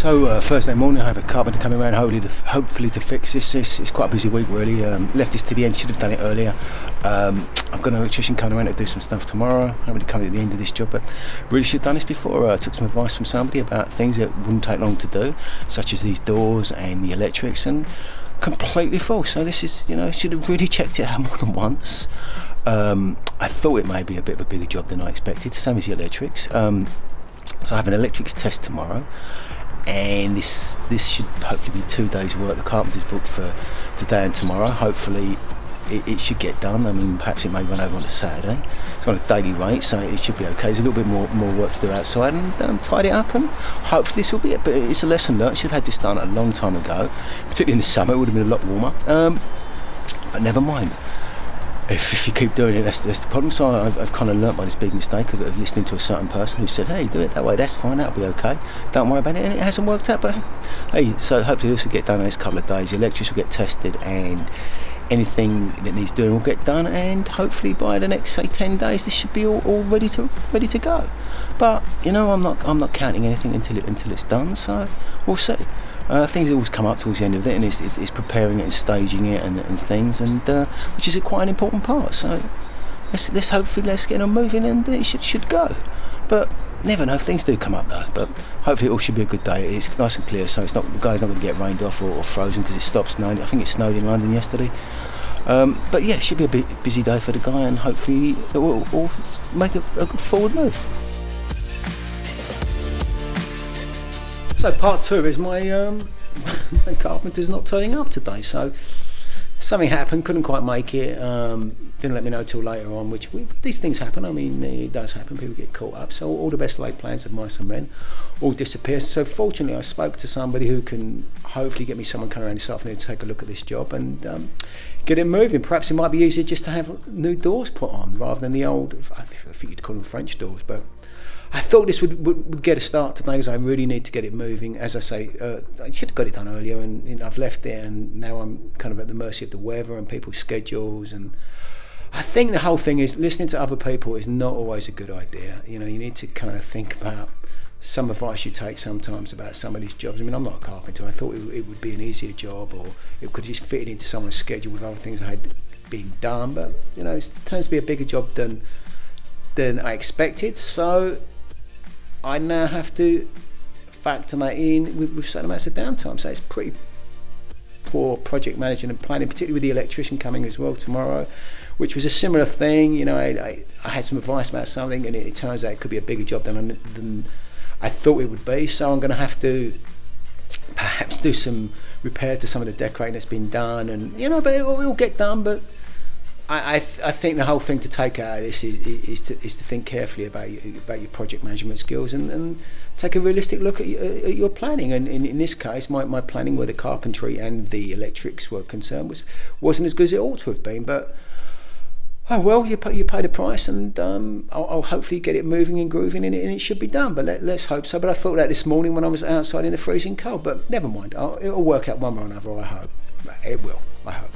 Thursday morning I have a carpenter coming around hopefully to fix this. It's quite a busy week really. Left this to the end, should have done it earlier. I've got an electrician coming around to do some stuff tomorrow. I haven't really come at the end of this job, but really should have done this before. I took some advice from somebody about things that wouldn't take long to do, such as these doors and the electrics, and completely false. So this is, should have really checked it out more than once. I thought it may be a bit of a bigger job than I expected, same as the electrics. So I have an electrics test tomorrow, and this should hopefully be 2 days work. The carpenter's booked for today and tomorrow. Hopefully it should get done. I mean, perhaps it may run over on a Saturday. It's on a daily rate, so it should be okay. There's a little bit more work to do outside, and tidy it up, and hopefully this will be it. But it's a lesson learned. Should have had this done a long time ago, particularly in the summer. It would have been a lot warmer, but never mind. If you keep doing it, that's the problem. So I've kind of learnt by this big mistake of listening to a certain person who said, hey, do it that way, that's fine, that'll be okay, don't worry about it, and it hasn't worked out. But hey, so hopefully this will get done in the next couple of days. The electrics will get tested, and anything that needs doing will get done, and hopefully by the next, say, 10 days this should be all ready to go. But I'm not counting anything until it's done, so we'll see. Things always come up towards the end of it, and it's preparing it and staging it and things, and which is quite an important part. So let's get on moving, and it should go. But never know, things do come up though. But hopefully it all should be a good day. It's nice and clear, so the guy's not going to get rained off or frozen because it stopped snowing. I think it snowed in London yesterday. But yeah, it should be a busy day for the guy, and hopefully it will make a good forward move. So part 2 is my carpenter's not turning up today. So something happened, couldn't quite make it. Didn't let me know till later on, which these things happen. I mean, it does happen. People get caught up. So all the best laid plans of mice and men all disappear. So fortunately, I spoke to somebody who can hopefully get me someone coming around this afternoon to take a look at this job and get it moving. Perhaps it might be easier just to have new doors put on rather than the old, I think you'd call them French doors, but I thought this would get a start today because I really need to get it moving. As I say, I should have got it done earlier, and I've left it, and now I'm kind of at the mercy of the weather and people's schedules. And I think the whole thing is listening to other people is not always a good idea. You need to kind of think about some advice you take sometimes about some of these jobs. I mean, I'm not a carpenter. I thought it would be an easier job, or it could just fit into someone's schedule with other things I had being done. But it turns to be a bigger job than I expected. So I now have to factor that in with certain amounts of downtime. So it's pretty poor project management and planning, particularly with the electrician coming as well tomorrow, which was a similar thing. I had some advice about something, and it turns out it could be a bigger job than I thought it would be. So I'm going to have to perhaps do some repair to some of the decorating that's been done, and but it will get done. But I think the whole thing to take out of this is to think carefully about your project management skills, and take a realistic look at your planning. And in this case, my planning where the carpentry and the electrics were concerned wasn't as good as it ought to have been. But oh well, you pay the price, and I'll hopefully get it moving and grooving, and it should be done. But let's hope so. But I thought that this morning when I was outside in the freezing cold. But never mind, it'll work out one way or another. I hope it will. I hope.